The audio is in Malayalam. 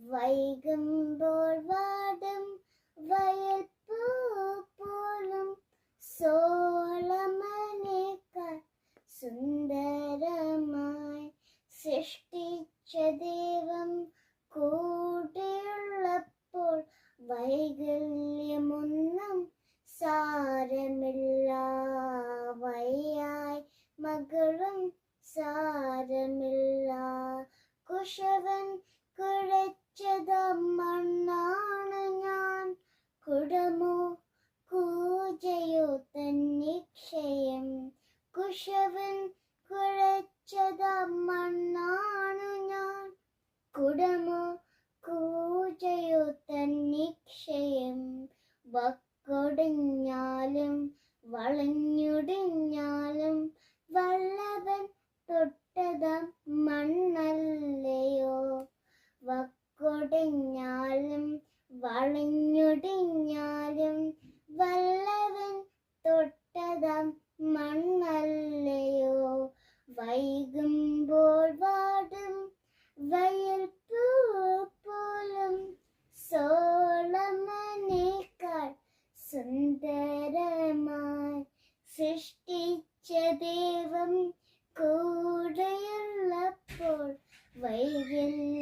വൈകുമ്പോൾ വാടും വയൽ പൂ പോലും സോളമനേക്കാൾ സുന്ദരമായി സൃഷ്ടിച്ച ദൈവം കൂടെയുള്ളപ്പോൾ വൈകല്യമൊന്നും സാരമില്ല. വയ്യായി മകളും സാരമില്ല. കുശവൻ കുഴച്ചത മണ്ണാണ് ഞാൻ. കുടമോ കൂജയോ തന്നിക്ഷയം. കുശവൻ കുഴച്ചത മണ്ണാണ് ഞാൻ. കുടമോ കൂജയോ തന്നിക്ഷയം. വക്കൊടിഞ്ഞാലും വളഞ്ഞൊടിഞ്ഞാലും വല്ലവൻ തൊട്ടതാം മണ്ണല്ലയോ. വക്കൊടിഞ്ഞാലും വളഞ്ഞൊടിഞ്ഞാലും വല്ലവൻ തൊട്ടതാം മണ്ണല്ലയോ. വൈകുമ്പോൾ വാടും വയൽ പൂ പോലും സോളമനേക്കാൾ സുന്ദരമായി സൃഷ്ടിച്ച ദൈവം കൂടെയുള്ളപ്പോൾ വൈകല്യം